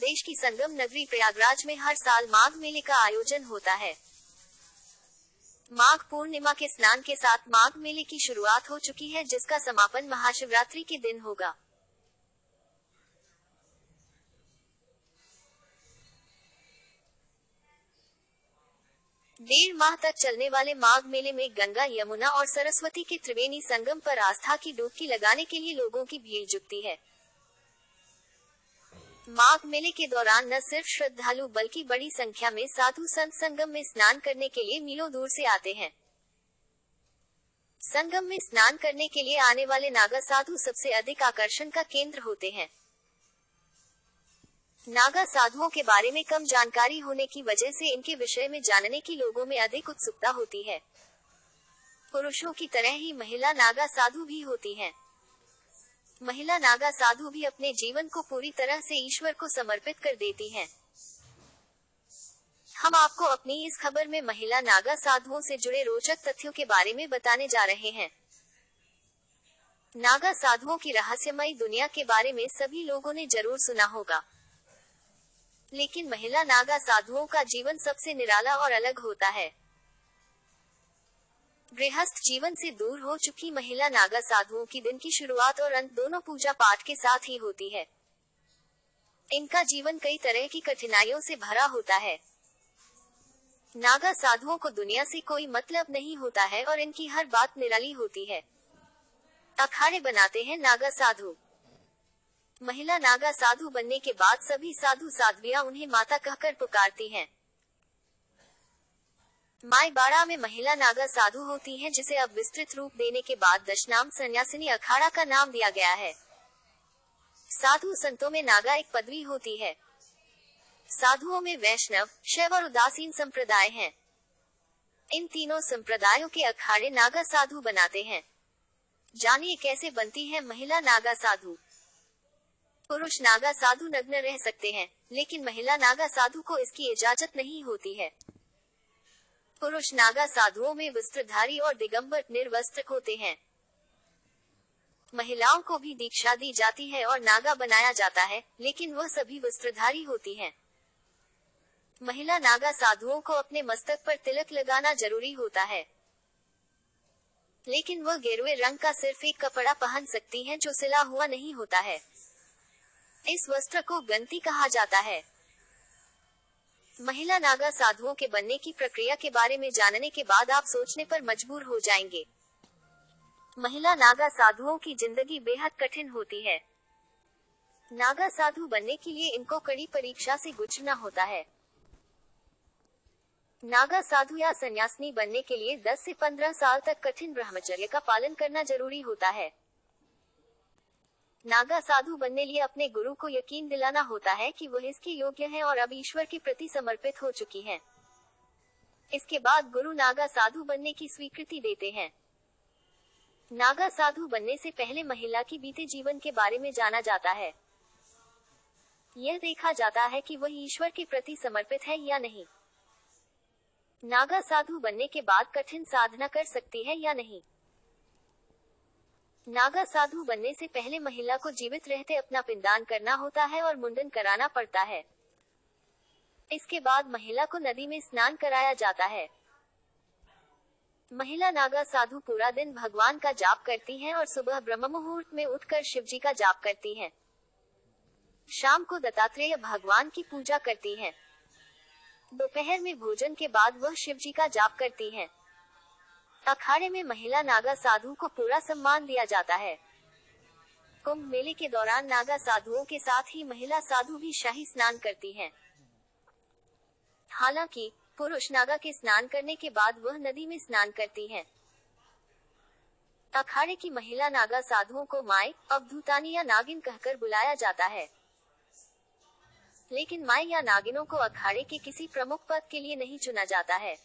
प्रदेश की संगम नगरी प्रयागराज में हर साल माघ मेले का आयोजन होता है। माघ पूर्णिमा के स्नान के साथ माघ मेले की शुरुआत हो चुकी है, जिसका समापन महाशिवरात्रि के दिन होगा। डेढ़ माह तक चलने वाले माघ मेले में गंगा, यमुना और सरस्वती के त्रिवेणी संगम पर आस्था की डुबकी लगाने के लिए लोगों की भीड़ जुटती है। माघ मेले के दौरान न सिर्फ श्रद्धालु बल्कि बड़ी संख्या में साधु संत संगम में स्नान करने के लिए मीलों दूर से आते हैं। संगम में स्नान करने के लिए आने वाले नागा साधु सबसे अधिक आकर्षण का केंद्र होते हैं। नागा साधुओं के बारे में कम जानकारी होने की वजह से इनके विषय में जानने की लोगों में अधिक उत्सुकता होती है। पुरुषों की तरह ही महिला नागा साधु भी होती हैं। महिला नागा साधु भी अपने जीवन को पूरी तरह से ईश्वर को समर्पित कर देती हैं। हम आपको अपनी इस खबर में महिला नागा साधुओं से जुड़े रोचक तथ्यों के बारे में बताने जा रहे हैं। नागा साधुओं की रहस्यमयी दुनिया के बारे में सभी लोगों ने जरूर सुना होगा, लेकिन महिला नागा साधुओं का जीवन सबसे निराला और अलग होता है। गृहस्थ जीवन से दूर हो चुकी महिला नागा साधुओं की दिन की शुरुआत और अंत दोनों पूजा पाठ के साथ ही होती है। इनका जीवन कई तरह की कठिनाइयों से भरा होता है। नागा साधुओं को दुनिया से कोई मतलब नहीं होता है और इनकी हर बात निराली होती है। अखाड़े बनाते हैं नागा साधु। महिला नागा साधु बनने के बाद सभी साधु साध्वियां उन्हें माता कहकर पुकारती हैं। माई बाड़ा में महिला नागा साधु होती हैं, जिसे अब विस्तृत रूप देने के बाद दशनाम सन्यासिनी अखाड़ा का नाम दिया गया है। साधु संतों में नागा एक पदवी होती है। साधुओं में वैष्णव, शैव और उदासीन संप्रदाय हैं। इन तीनों संप्रदायों के अखाड़े नागा साधु बनाते हैं। जानिए कैसे बनती है महिला नागा साधु। पुरुष नागा साधु नग्न रह सकते हैं, लेकिन महिला नागा साधु को इसकी इजाजत नहीं होती है। पुरुष नागा साधुओं में वस्त्रधारी और दिगंबर निर्वस्त्र होते हैं। महिलाओं को भी दीक्षा दी जाती है और नागा बनाया जाता है, लेकिन वह सभी वस्त्रधारी होती हैं। महिला नागा साधुओं को अपने मस्तक पर तिलक लगाना जरूरी होता है, लेकिन वह गेरुए रंग का सिर्फ एक कपड़ा पहन सकती हैं जो सिला हुआ नहीं होता है। इस वस्त्र को गंती कहा जाता है। महिला नागा साधुओं के बनने की प्रक्रिया के बारे में जानने के बाद आप सोचने पर मजबूर हो जाएंगे। महिला नागा साधुओं की जिंदगी बेहद कठिन होती है। नागा साधु बनने के लिए इनको कड़ी परीक्षा से गुजरना होता है। नागा साधु या सन्यासिनी बनने के लिए 10 से 15 साल तक कठिन ब्रह्मचर्य का पालन करना जरूरी होता है। नागा साधु बनने लिए अपने गुरु को यकीन दिलाना होता है कि वह इसके योग्य हैं और अब ईश्वर के प्रति समर्पित हो चुकी हैं। इसके बाद गुरु नागा साधु बनने की स्वीकृति देते हैं। नागा साधु बनने से पहले महिला की बीते जीवन के बारे में जाना जाता है। यह देखा जाता है कि वह ईश्वर के प्रति समर्पित है या नहीं। नागा साधु बनने के बाद कठिन साधना कर सकती है या नहीं। नागा साधु बनने से पहले महिला को जीवित रहते अपना पिंडदान करना होता है और मुंडन कराना पड़ता है। इसके बाद महिला को नदी में स्नान कराया जाता है। महिला नागा साधु पूरा दिन भगवान का जाप करती हैं और सुबह ब्रह्म मुहूर्त में उठकर शिव जी का जाप करती हैं। शाम को दत्तात्रेय भगवान की पूजा करती हैं। दोपहर में भोजन के बाद वह शिव जी का जाप करती हैं। अखाड़े में महिला नागा साधु को पूरा सम्मान दिया जाता है। कुंभ मेले के दौरान नागा साधुओं के साथ ही महिला साधु भी शाही स्नान करती हैं। हालांकि पुरुष नागा के स्नान करने के बाद वह नदी में स्नान करती हैं। अखाड़े की महिला नागा साधुओं को माई, अवधूतानी या नागिन कहकर बुलाया जाता है, लेकिन माई या नागिनों को अखाड़े के किसी प्रमुख पद के लिए नहीं चुना जाता है।